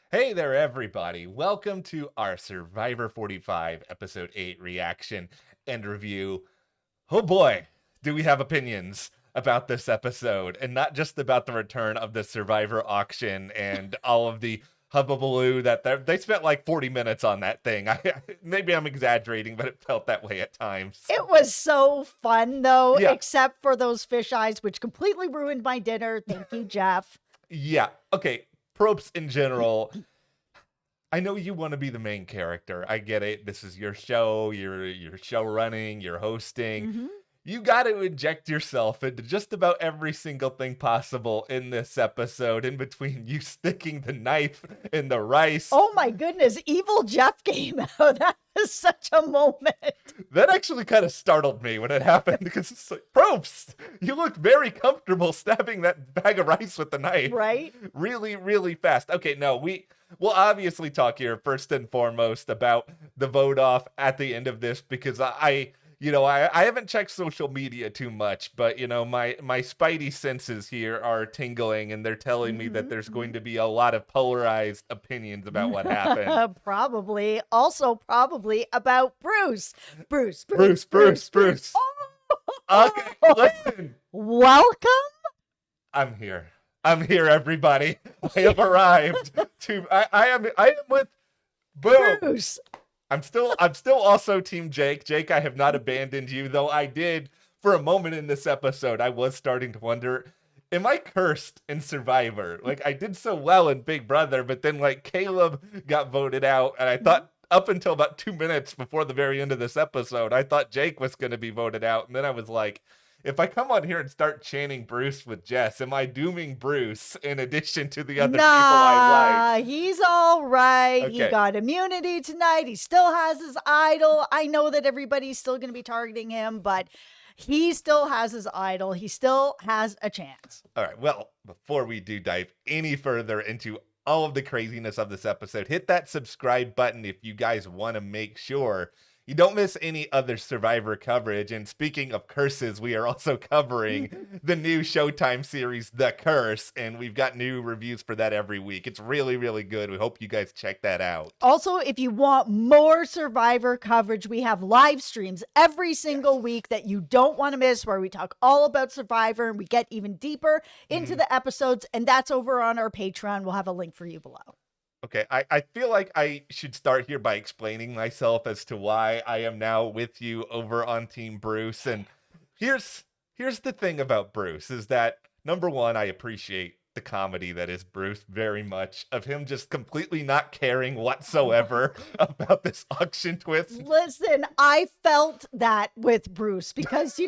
Hey there, everybody. Welcome to our Survivor 45 Episode 8 reaction and review. Oh boy, do we have opinions about this episode, and not just about the return of the Survivor auction and all of the hubbubaloo that they spent like 40 minutes on that thing. Maybe I'm exaggerating, but it felt that way at times. It was so fun, though, Yeah, except for those fish eyes, which completely ruined my dinner. Thank you, Jeff. yeah. Okay, Probst in general. I know you want to be the main character. I get it. This is your show. You're show running. You're hosting. hmm You got to inject yourself into just about every single thing possible in this episode. In between you sticking the knife in the rice, Oh my goodness, evil Jeff came out. That was such a moment, that actually kind of startled me when it happened because it's like, Probst, you look very comfortable stabbing that bag of rice with the knife. right? Really, really fast. Okay, no, we'll obviously talk here first and foremost about the vote off at the end of this because I haven't checked social media too much, but my spidey senses here are tingling and they're telling me that there's going to be a lot of polarized opinions about what happened. Probably. Also, probably about Bruce. Bruce, Bruce, Bruce, Bruce, Bruce, Bruce. Bruce. Okay, listen. Welcome. I'm here. I'm here, everybody. I have arrived I am with Boom. Bruce. I'm still also Team Jake. Jake, I have not abandoned you, though I did for a moment in this episode. I was starting to wonder, am I cursed in Survivor? Like I did so well in Big Brother, but then like Caleb got voted out, and I thought up until about 2 minutes before the very end of this episode, I thought Jake was going to be voted out, and then I was like, if I come on here and start chanting Bruce with Jess, am I dooming Bruce in addition to the other people I Nah, he's all right. like? He Okay. got immunity tonight. He still has his idol. I know that everybody's still going to be targeting him, but he still has his idol. He still has a chance. All right. Well, before we do dive any further into all of the craziness of this episode, hit that subscribe button if you guys want to make sure you don't miss any other Survivor coverage. And speaking of curses, we are also covering the new Showtime series, The Curse, and we've got new reviews for that every week. It's really, really good. We hope you guys check that out. Also, if you want more Survivor coverage, we have live streams every single week that you don't want to miss, where we talk all about Survivor and we get even deeper into the episodes. And that's over on our Patreon. We'll have a link for you below. Okay, I feel like I should start here by explaining myself as to why I am now with you over on Team Bruce. And here's the thing about Bruce is that number one, I appreciate the comedy that is Bruce very much, of him just completely not caring whatsoever about this auction twist. Listen, I felt that with Bruce because,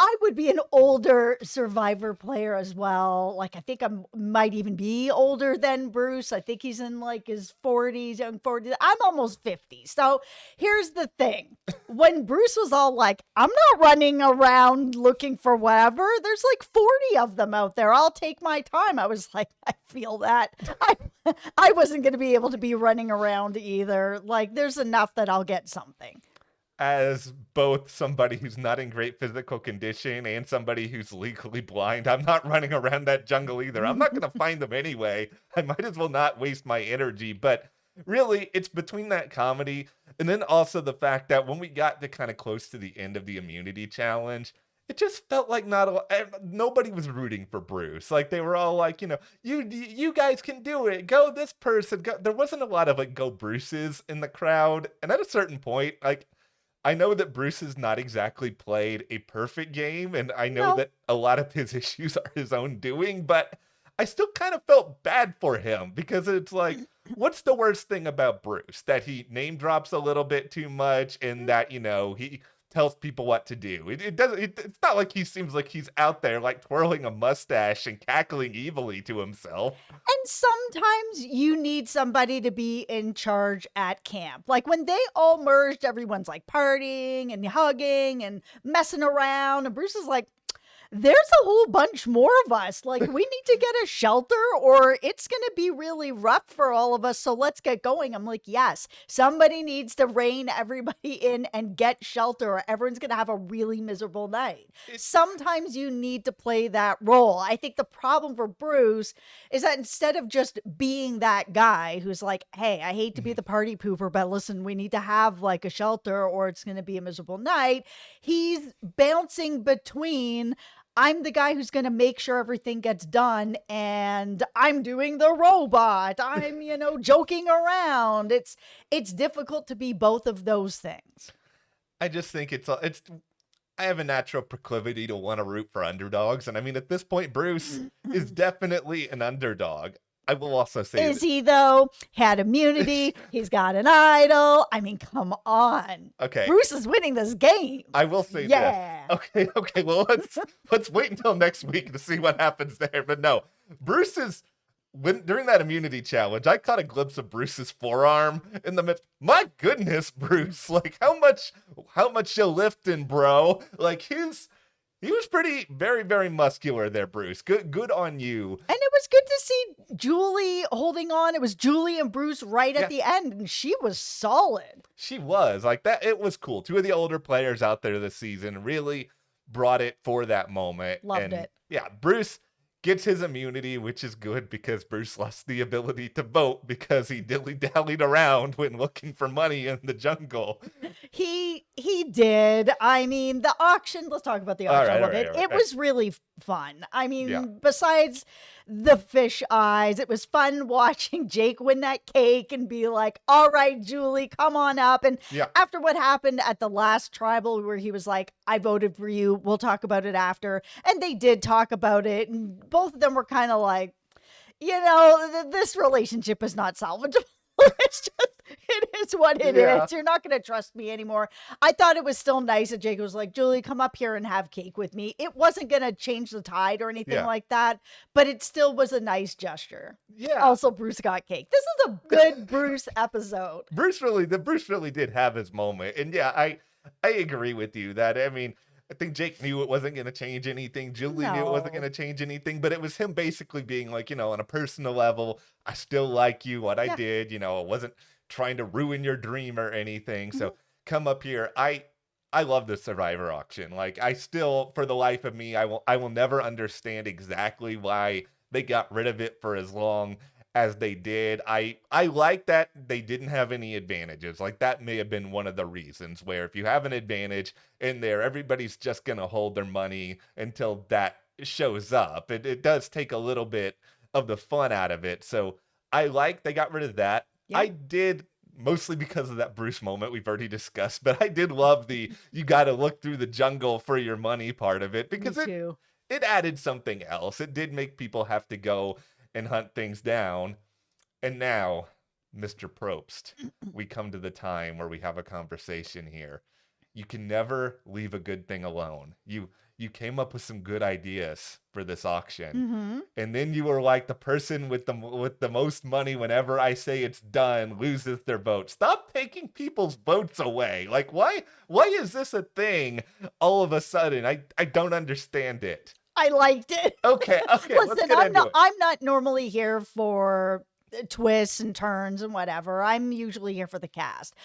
I would be an older Survivor player as well. Like, I think I might even be older than Bruce. I think he's in like his 40s, young 40s. I'm almost 50. So here's the thing. When Bruce was all like, I'm not running around looking for whatever, there's like 40 of them out there. I'll take my time. I was like, I feel that. I wasn't going to be able to be running around either. Like, there's enough that I'll get something. As both somebody who's not in great physical condition and somebody who's legally blind, I'm not running around that jungle either. I'm not going to find them anyway. I might as well not waste my energy. But really, it's between that comedy and then also the fact that when we got to kind of close to the end of the immunity challenge, it just felt like nobody was rooting for Bruce. Like they were all like, you guys can do it. Go this person. Go. There wasn't a lot of like go Bruces in the crowd. And at a certain point, like I know that Bruce has not exactly played a perfect game, and I know No. that a lot of his issues are his own doing, but I still kind of felt bad for him because it's like, what's the worst thing about Bruce? That he name drops a little bit too much and that, he tells people what to do. It's not like he seems like he's out there like twirling a mustache and cackling evilly to himself. And sometimes you need somebody to be in charge at camp. Like when they all merged, everyone's like partying and hugging and messing around. And Bruce is like, there's a whole bunch more of us. Like, we need to get a shelter or it's going to be really rough for all of us. So let's get going. I'm like, yes, somebody needs to rein everybody in and get shelter or everyone's going to have a really miserable night. Sometimes you need to play that role. I think the problem for Bruce is that instead of just being that guy who's like, hey, I hate to be the party pooper, but listen, we need to have like a shelter or it's going to be a miserable night. He's bouncing between I'm the guy who's going to make sure everything gets done and I'm doing the robot. I'm, joking around. It's difficult to be both of those things. I just think I have a natural proclivity to want to root for underdogs. And I mean, at this point, Bruce is definitely an underdog. I will also say, is he though? Had immunity. He's got an idol. I mean, come on. Okay, Bruce is winning this game. I will say this. Okay. Well, let's wait until next week to see what happens there. But no, during that immunity challenge, I caught a glimpse of Bruce's forearm in the midst. My goodness, Bruce! Like how much you lifting, bro? Like he was very, very muscular there, Bruce. Good on you. And it was good to see Julie holding on. It was Julie and Bruce right at the end, and she was solid. She was like that. It was cool. Two of the older players out there this season really brought it for that moment. Loved it. Yeah, Bruce gets his immunity, which is good because Bruce lost the ability to vote because he dilly-dallied around when looking for money in the jungle. He did. I mean, the auction, let's talk about the auction a little bit. It was really fun. I mean, besides the fish eyes, it was fun watching Jake win that cake and be like, all right, Julie, come on up. And after what happened at the last tribal where he was like, I voted for you, we'll talk about it after. And they did talk about it. And both of them were kind of like, this relationship is not salvageable. It is what it is. You're not going to trust me anymore. I thought it was still nice that Jake was like, Julie, come up here and have cake with me. It wasn't going to change the tide or anything like that, but it still was a nice gesture. Yeah. Also, Bruce got cake. This is a good Bruce episode. Bruce really did have his moment. And I agree with you that, I mean, I think Jake knew it wasn't going to change anything. Julie knew it wasn't going to change anything, but it was him basically being like, on a personal level, I still like you, what I did, I wasn't trying to ruin your dream or anything. So come up here. I love the Survivor auction. Like I still, for the life of me, I will never understand exactly why they got rid of it for as long as they did. I like that they didn't have any advantages. Like that may have been one of the reasons where if you have an advantage in there, everybody's just going to hold their money until that shows up. It does take a little bit of the fun out of it. So I like they got rid of that. Yeah. I did, mostly because of that Bruce moment we've already discussed, but I did love the you got to look through the jungle for your money part of it because it added something else. It did make people have to go and hunt things down. And now, Mr. Probst, we come to the time where we have a conversation here. You can never leave a good thing alone. You came up with some good ideas for this auction. And then you were like the person with the most money whenever I say it's done loses their vote. Stop taking people's votes away. Like why is this a thing all of a sudden? I don't understand it. I liked it. Okay. Listen, I'm not normally here for twists and turns and whatever. I'm usually here for the cast.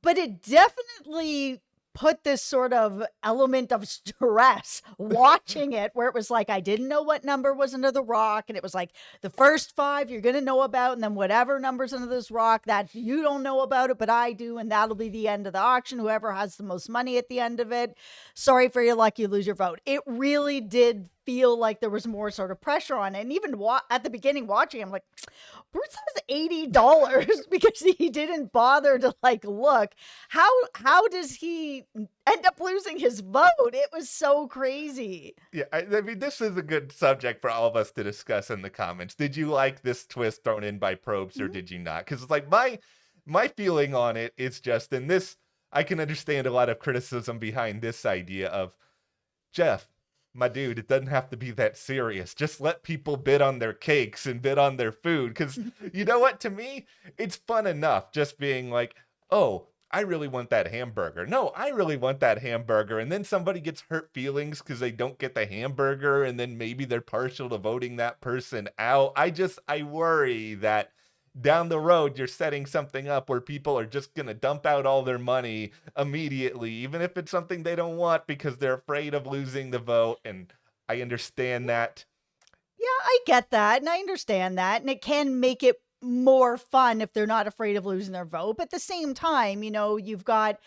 But it definitely put this sort of element of stress watching it where it was like, I didn't know what number was under the rock. And it was like the first 5 you're going to know about. And then whatever number's under this rock that you don't know about it, but I do. And that'll be the end of the auction. Whoever has the most money at the end of it. Sorry for your luck. You lose your vote. It really did feel like there was more sort of pressure on it. And even at the beginning watching, I'm like, Bruce has $80 because he didn't bother to like look. How does he end up losing his vote? It was so crazy. Yeah, I mean, this is a good subject for all of us to discuss in the comments. Did you like this twist thrown in by Probst or did you not? Because it's like my feeling on it is just in this, I can understand a lot of criticism behind this idea of Jeff. My dude, it doesn't have to be that serious. Just let people bid on their cakes and bid on their food. Because you know what? To me, it's fun enough just being like, oh, I really want that hamburger. No, I really want that hamburger. And then somebody gets hurt feelings because they don't get the hamburger, and then maybe they're partial to voting that person out. I worry that down the road you're setting something up where people are just going to dump out all their money immediately, even if it's something they don't want because they're afraid of losing the vote. And I understand that. Yeah, I get that, and I understand that, and it can make it more fun if they're not afraid of losing their vote. But at the same time, you've got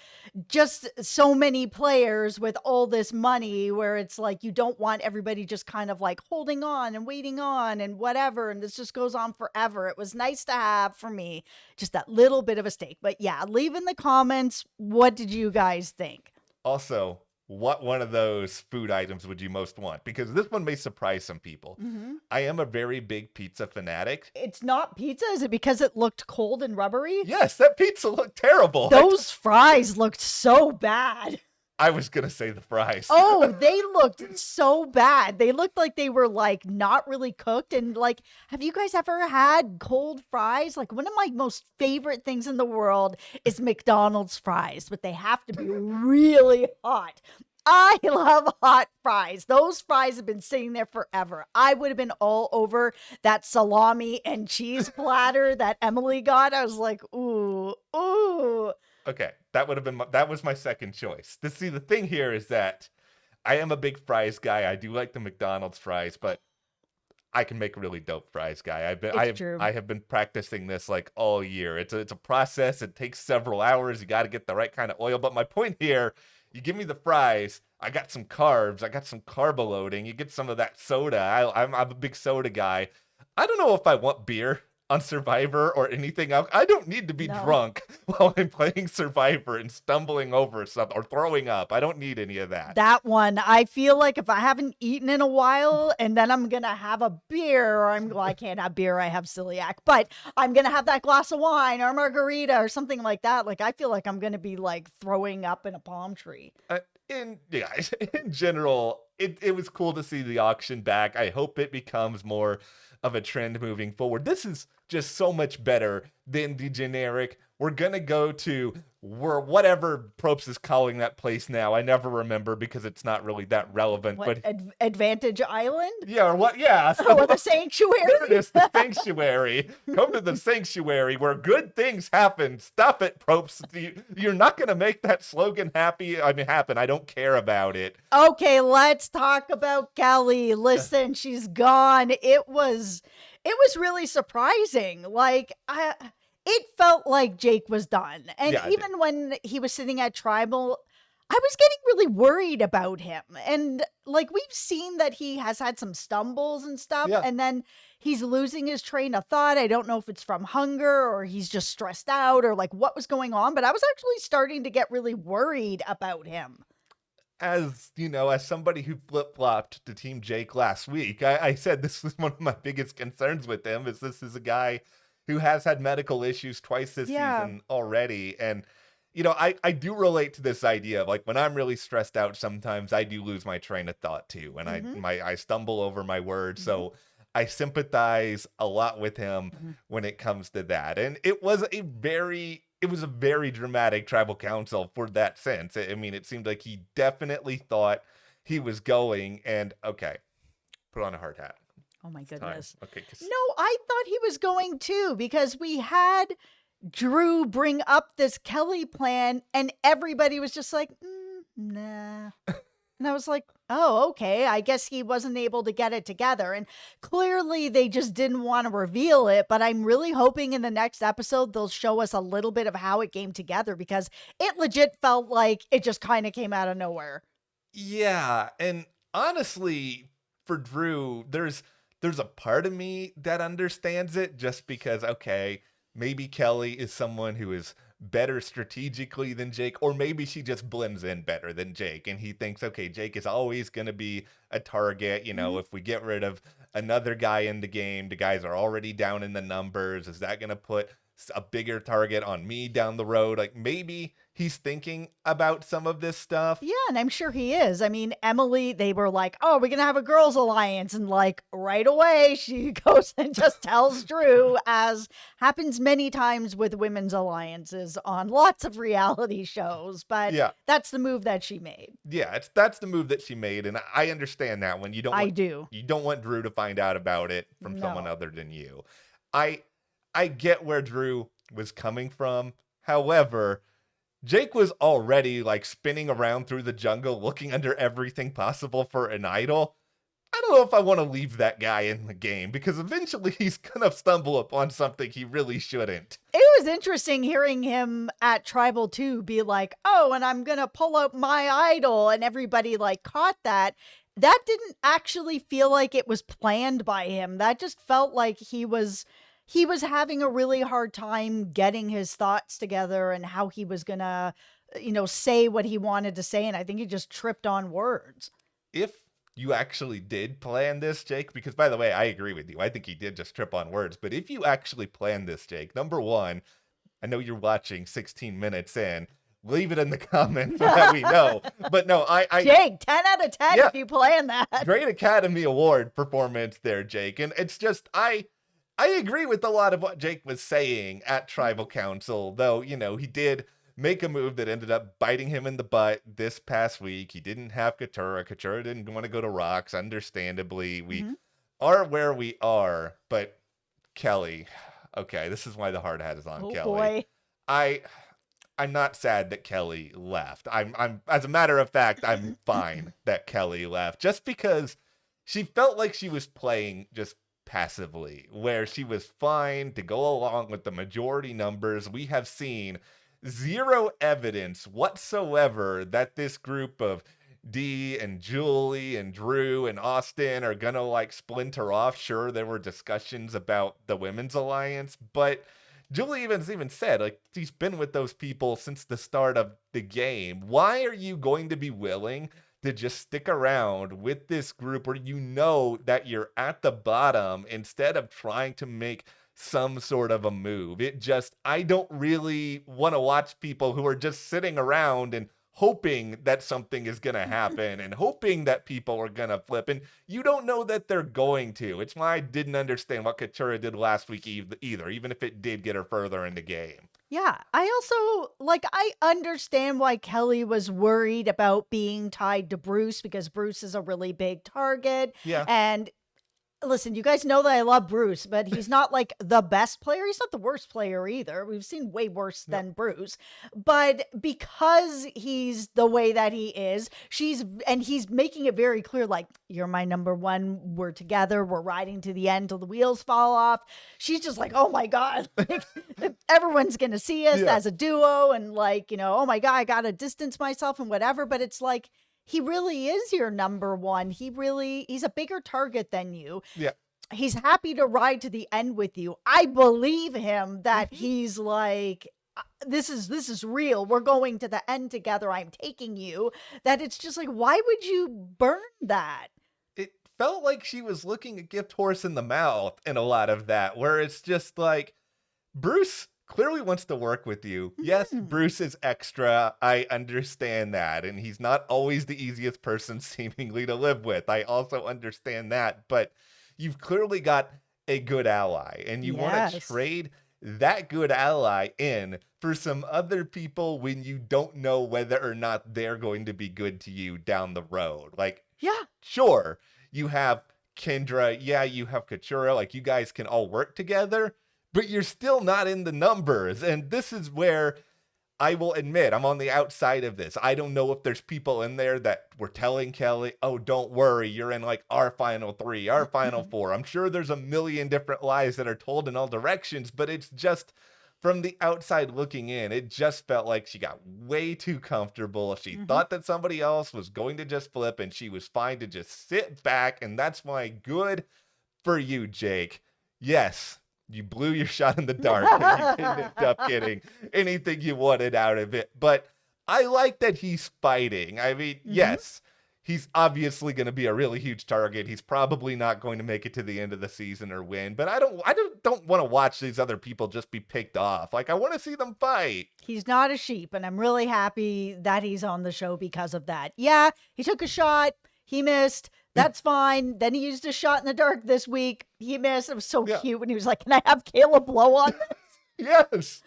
just so many players with all this money where it's like you don't want everybody just kind of like holding on and waiting on and whatever, and this just goes on forever. It was nice to have, for me, just that little bit of a stake. But yeah, leave in the comments, what did you guys think? Also, what one of those food items would you most want? Because this one may surprise some people. I am a very big pizza fanatic. It's not pizza? Is it because it looked cold and rubbery? Yes, that pizza looked terrible. Those fries looked so bad. I was going to say the fries. Oh, they looked so bad. They looked like they were like not really cooked. And like, have you guys ever had cold fries? Like, one of my most favorite things in the world is McDonald's fries, but they have to be really hot. I love hot fries. Those fries have been sitting there forever. I would have been all over that salami and cheese platter that Emily got. I was like, ooh, ooh. Okay, that was my second choice. See, the thing here is that I am a big fries guy. I do like the McDonald's fries, but I can make really dope fries, guy. I have been practicing this like all year. It's a process. It takes several hours. You got to get the right kind of oil. But my point here, you give me the fries, I got some carbs, I got some carb loading. You get some of that soda. I'm a big soda guy. I don't know if I want beer on Survivor or anything else. I don't need to be drunk while I'm playing Survivor and stumbling over something or throwing up. I don't need any of that. That one, I feel like if I haven't eaten in a while and then I'm going to have a beer, or I can't have beer, I have celiac, but I'm going to have that glass of wine or margarita or something like that. Like, I feel like I'm going to be like throwing up in a palm tree. In general, it was cool to see the auction back. I hope it becomes more of a trend moving forward. This is just so much better than the generic, we're gonna go to whatever Probst is calling that place now. I never remember because it's not really that relevant. What, but Advantage Island? Yeah, or what? Yeah. So, or the Sanctuary? There it is, the Sanctuary. Come to the Sanctuary where good things happen. Stop it, Probst. You're not gonna make that slogan happen. I don't care about it. Okay, let's talk about Kelly. Listen, she's gone. It was really surprising. Like, it felt like Jake was done. And even when he was sitting at Tribal, I was getting really worried about him. And like, we've seen that he has had some stumbles and stuff, and then he's losing his train of thought. I don't know if it's from hunger or he's just stressed out or like what was going on, but I was actually starting to get really worried about him. As you know, as somebody who flip-flopped to Team Jake last week, I said this was one of my biggest concerns with him, is this is a guy who has had medical issues twice this season already. And, I do relate to this idea of like when I'm really stressed out, sometimes I do lose my train of thought too. And I stumble over my words. So I sympathize a lot with him when it comes to that. And it was a very dramatic tribal council for that sense. I mean, it seemed like he definitely thought he was going, and okay, put on a hard hat. Oh my goodness. Okay. No, I thought he was going too, because we had Drew bring up this Kelly plan and everybody was just like, nah. And I was like, oh, okay. I guess he wasn't able to get it together. And clearly they just didn't want to reveal it. But I'm really hoping in the next episode, they'll show us a little bit of how it came together, because it legit felt like it just kind of came out of nowhere. Yeah. And honestly, for Drew, there's a part of me that understands it, just because, okay, maybe Kelly is someone who is better strategically than Jake, or maybe she just blends in better than Jake, and he thinks, okay, Jake is always going to be a target. If we get rid of another guy in the game, the guys are already down in the numbers. Is that going to put a bigger target on me down the road. Like maybe he's thinking about some of this stuff. Yeah, and I'm sure he is. I mean, Emily, they were like, oh, we're going to have a girls' alliance. And like right away, she goes and just tells Drew, as happens many times with women's alliances on lots of reality shows. But Yeah. that's the move that she made. Yeah, that's the move that she made, and I understand that one. I do. You don't want Drew to find out about it from someone No. other than you. I get where Drew was coming from. However, Jake was already like spinning around through the jungle looking under everything possible for an idol. I don't know if I want to leave that guy in the game because eventually he's going to stumble upon something he really shouldn't. It was interesting hearing him at Tribal 2 be like, oh, and I'm going to pull out my idol. And everybody like caught that. That didn't actually feel like it was planned by him. That just felt like he was having a really hard time getting his thoughts together and how he was going to, say what he wanted to say. And I think he just tripped on words. If you actually did plan this, Jake, because by the way, I agree with you. I think he did just trip on words. But if you actually planned this, Jake, number one, I know you're watching 16 minutes in. Leave it in the comments so that we know. But no, Jake, 10 out of 10 Yeah. if you plan that. Great Academy Award performance there, Jake. And it's just, I agree with a lot of what Jake was saying at Tribal Council, though, he did make a move that ended up biting him in the butt this past week. He didn't have Katurah. Katurah didn't want to go to Rocks, understandably. We are where we are, but Kelly, okay, this is why the hard hat is on Kelly. Boy. I'm not sad that Kelly left. I'm as a matter of fact, I'm fine that Kelly left just because she felt like she was playing just passively, where she was fine to go along with the majority numbers. We have seen zero evidence whatsoever that this group of Dee and Julie and Drew and Austin are gonna like splinter off. Sure, there were discussions about the women's alliance, but Julie even said, like, she's been with those people since the start of the game. Why are you going to be willing to just stick around with this group where you know that you're at the bottom instead of trying to make some sort of a move? I don't really want to watch people who are just sitting around and hoping that something is going to happen and hoping that people are going to flip. And you don't know that they're going to. It's why I didn't understand what Katurah did last week either, even if it did get her further in the game. Yeah, I also, I understand why Kelly was worried about being tied to Bruce because Bruce is a really big target. Yeah. And listen, you guys know that I love Bruce, but he's not like the best player. He's not the worst player either. We've seen way worse than Bruce. But because he's the way that he is, he's making it very clear, like, you're my number one. We're together. We're riding to the end till the wheels fall off. She's just like, oh my God, like, everyone's going to see us as a duo. And like, oh my God, I got to distance myself and whatever. But it's like, he really is your number one. He's a bigger target than you. Yeah. He's happy to ride to the end with you. I believe him that he's like, this is real. We're going to the end together. I'm taking you. That it's just like, why would you burn that? It felt like she was looking a gift horse in the mouth in a lot of that, where it's just like, Bruce clearly wants to work with you. Yes, Bruce is extra. I understand that. And he's not always the easiest person seemingly to live with. I also understand that. But you've clearly got a good ally. And you want to trade that good ally in for some other people when you don't know whether or not they're going to be good to you down the road. Like, sure, you have Kendra. Yeah, you have Katurah. Like, you guys can all work together. But you're still not in the numbers. And this is where I will admit I'm on the outside of this. I don't know if there's people in there that were telling Kelly, oh, don't worry, you're in like our final 3, our final 4. I'm sure there's a million different lies that are told in all directions, but it's just from the outside looking in, it just felt like she got way too comfortable. She thought that somebody else was going to just flip and she was fine to just sit back. And that's why good for you, Jake. Yes. You blew your shot in the dark and you didn't end up getting anything you wanted out of it. But I like that he's fighting. I mean, yes, he's obviously going to be a really huge target. He's probably not going to make it to the end of the season or win, but I don't want to watch these other people just be picked off. Like, I want to see them fight. He's not a sheep, and I'm really happy that he's on the show because of that. Yeah, he took a shot. He missed. That's fine. Then he used a shot in the dark this week. He missed. It was so cute when he was like, "Can I have Caleb blow on this?" Yes.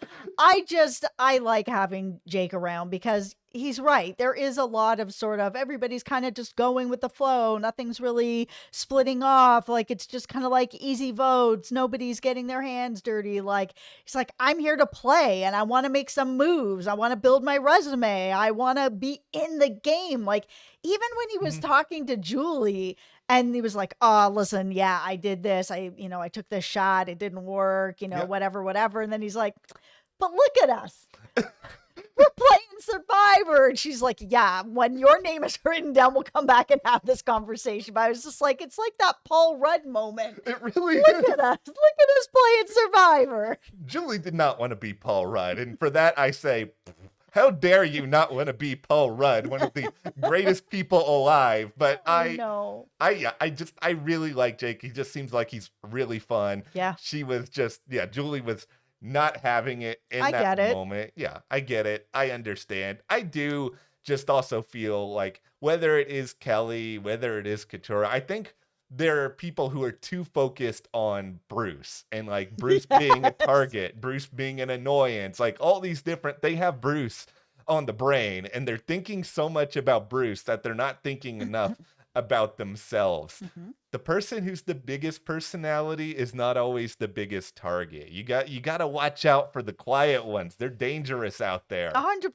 I like having Jake around because he's right. There is a lot of sort of everybody's kind of just going with the flow. Nothing's really splitting off. Like it's just kind of like easy votes. Nobody's getting their hands dirty. Like he's like, I'm here to play and I want to make some moves. I want to build my resume. I want to be in the game. Like even when he was talking to Julie and he was like, oh, listen, yeah, I did this. I took this shot. It didn't work, whatever. And then he's like, but look at us. We're playing Survivor. And she's like, yeah, when your name is written down, we'll come back and have this conversation. But I was just like, it's like that Paul Rudd moment. It really Look is. at us. Look at us playing Survivor. Julie did not want to be Paul Rudd. And for that, I say, how dare you not want to be Paul Rudd, one of the greatest people alive. But I really like Jake. He just seems like he's really fun. Yeah. Julie was not having it in that moment. Yeah, I get it. I understand. I do just also feel like whether it is Kelly, whether it is Katurah, I think there are people who are too focused on Bruce and like Bruce being a target, Bruce being an annoyance, like all these different, they have Bruce on the brain and they're thinking so much about Bruce that they're not thinking enough about themselves. The person who's the biggest personality is not always the biggest target. You got to watch out for the quiet ones. They're dangerous out there. 100%.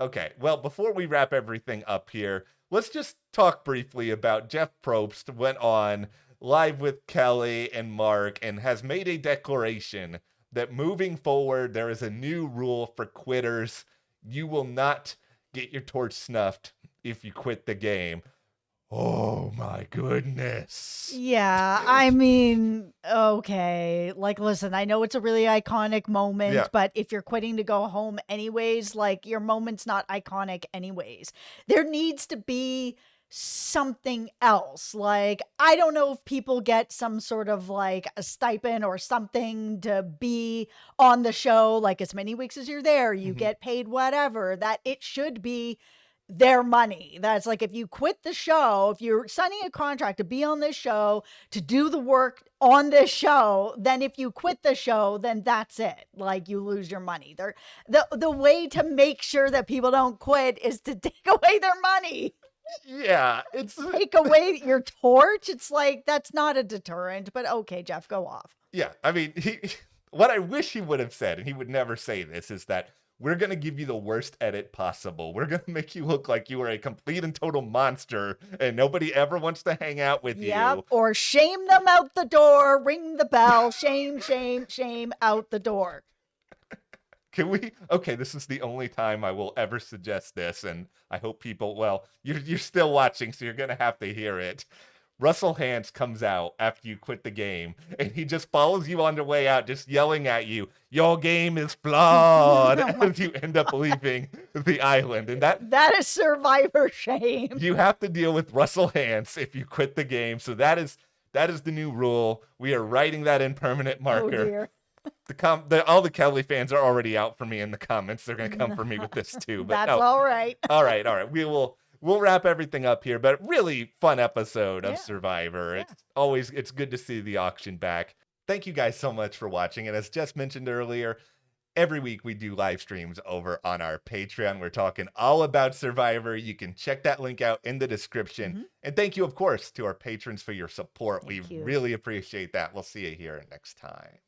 Okay, well, before we wrap everything up here, let's just talk briefly about Jeff Probst went on live with Kelly and Mark and has made a declaration that moving forward, there is a new rule for quitters. You will not get your torch snuffed if you quit the game. Oh my goodness. Yeah, I mean, okay. Like, listen, I know it's a really iconic moment, but if you're quitting to go home anyways, like your moment's not iconic anyways. There needs to be something else. Like, I don't know if people get some sort of like a stipend or something to be on the show, like as many weeks as you're there, you get paid whatever, that it should be their money. That's like if you quit the show, if you're signing a contract to be on this show, to do the work on this show, then if you quit the show, then that's it. Like you lose your money. The way to make sure that people don't quit is to take away their money. Yeah, it's take away your torch. It's like that's not a deterrent, but okay, Jeff, go off. Yeah, I mean, what I wish he would have said, and he would never say this, is that we're going to give you the worst edit possible. We're going to make you look like you are a complete and total monster and nobody ever wants to hang out with you. Or shame them out the door, ring the bell, shame, shame, shame out the door. Can we? Okay, this is the only time I will ever suggest this, and I hope people, well, you're still watching, so you're going to have to hear it. Russell Hantz comes out after you quit the game, and he just follows you on the way out, just yelling at you, your game is flawed, as you end up leaving the island. And that is Survivor shame. You have to deal with Russell Hantz if you quit the game. So that is the new rule. We are writing that in permanent marker. Oh dear. All the Kelly fans are already out for me in the comments. They're going to come for me with this too. But that's all right. All right. We'll wrap everything up here, but really fun episode of Survivor. Yeah. It's good to see the auction back. Thank you guys so much for watching. And as Jess mentioned earlier, every week we do live streams over on our Patreon. We're talking all about Survivor. You can check that link out in the description. And thank you, of course, to our patrons for your support. We really appreciate that. We'll see you here next time.